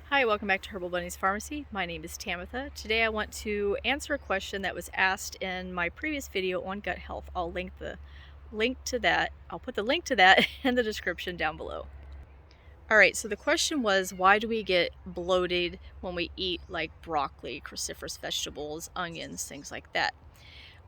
Hi, welcome back to Herbal Bunny's Pharmacy. My name is Tamitha. Today I want to answer a question that was asked in my previous video on gut health. I'll put the link to that in the description down below. Alright, so the question was, why do we get bloated when we eat like broccoli, cruciferous vegetables, onions, things like that?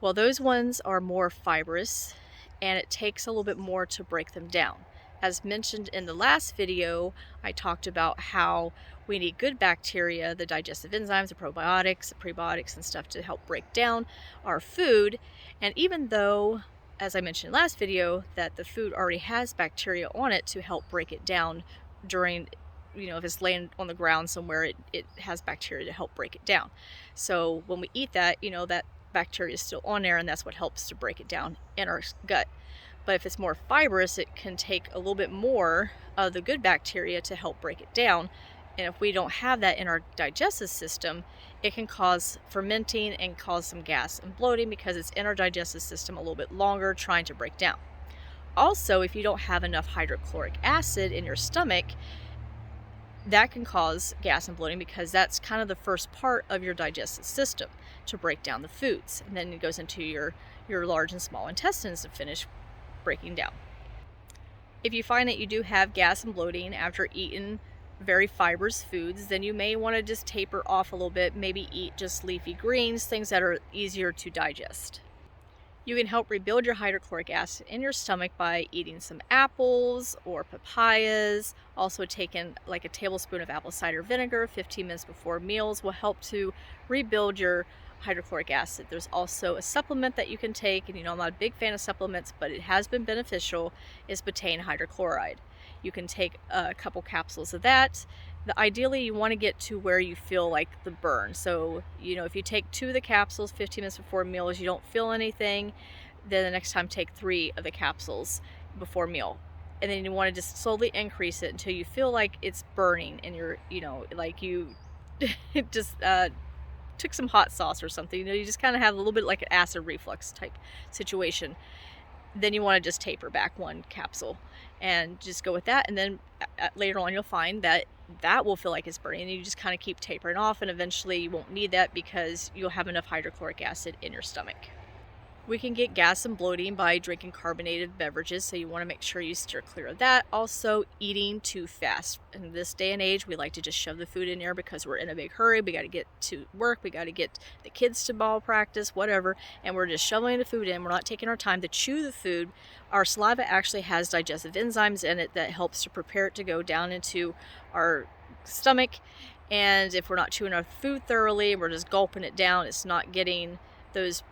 Well, those ones are more fibrous and it takes a little bit more to break them down. As mentioned in the last video, I talked about how we need good bacteria, the digestive enzymes, the probiotics, the prebiotics and stuff to help break down our food. And even though, as I mentioned in the last video, that the food already has bacteria on it to help break it down during, if it's laying on the ground somewhere, it has bacteria to help break it down. So when we eat that, that bacteria is still on there, and that's what helps to break it down in our gut. But if it's more fibrous, it can take a little bit more of the good bacteria to help break it down. And if we don't have that in our digestive system, it can cause fermenting and cause some gas and bloating because it's in our digestive system a little bit longer trying to break down. Also, if you don't have enough hydrochloric acid in your stomach, that can cause gas and bloating because that's kind of the first part of your digestive system to break down the foods. And then it goes into your large and small intestines to finish breaking down. If you find that you do have gas and bloating after eating very fibrous foods, then you may want to just taper off a little bit, maybe eat just leafy greens, things that are easier to digest. You can help rebuild your hydrochloric acid in your stomach by eating some apples or papayas. Also taking like a tablespoon of apple cider vinegar 15 minutes before meals will help to rebuild your hydrochloric acid. There's also a supplement that you can take, and I'm not a big fan of supplements, but it has been beneficial, is betaine hydrochloride. You can take a couple capsules of that. Ideally, you want to get to where you feel like the burn. So, if you take 2 of the capsules 15 minutes before meals, you don't feel anything, then the next time take 3 of the capsules before meal. And then you want to just slowly increase it until you feel like it's burning and you're, like you just took some hot sauce or something. You just kind of have a little bit like an acid reflux type situation. Then you want to just taper back 1 capsule and just go with that. And then later on, you'll find that will feel like it's burning, and you just kind of keep tapering off, and eventually you won't need that because you'll have enough hydrochloric acid in your stomach. We can get gas and bloating by drinking carbonated beverages, so you want to make sure you steer clear of that. Also, eating too fast. In this day and age, we like to just shove the food in there because we're in a big hurry. We got to get to work, we got to get the kids to ball practice, whatever, and we're just shoveling the food in. We're not taking our time to chew the food. Our saliva actually has digestive enzymes in it that helps to prepare it to go down into our stomach. And if we're not chewing our food thoroughly, we're just gulping it down, it's not getting those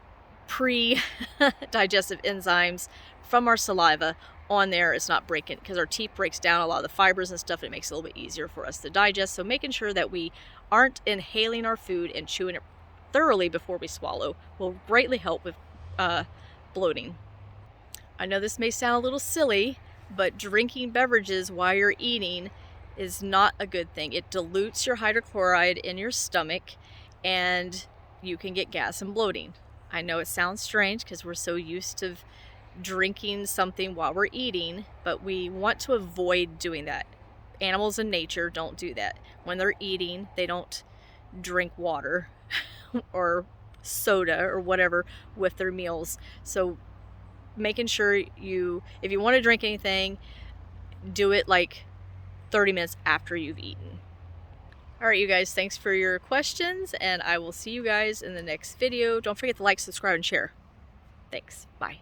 pre-digestive enzymes from our saliva on there. It's not breaking, because our teeth breaks down a lot of the fibers and stuff, and it makes it a little bit easier for us to digest. So making sure that we aren't inhaling our food and chewing it thoroughly before we swallow will greatly help with bloating. I know this may sound a little silly, but drinking beverages while you're eating is not a good thing. It dilutes your hydrochloride in your stomach, and you can get gas and bloating. I know it sounds strange because we're so used to drinking something while we're eating, but we want to avoid doing that. Animals in nature don't do that. When they're eating, they don't drink water or soda or whatever with their meals. So making sure if you want to drink anything, do it like 30 minutes after you've eaten. Alright, you guys, thanks for your questions, and I will see you guys in the next video. Don't forget to like, subscribe, and share. Thanks. Bye.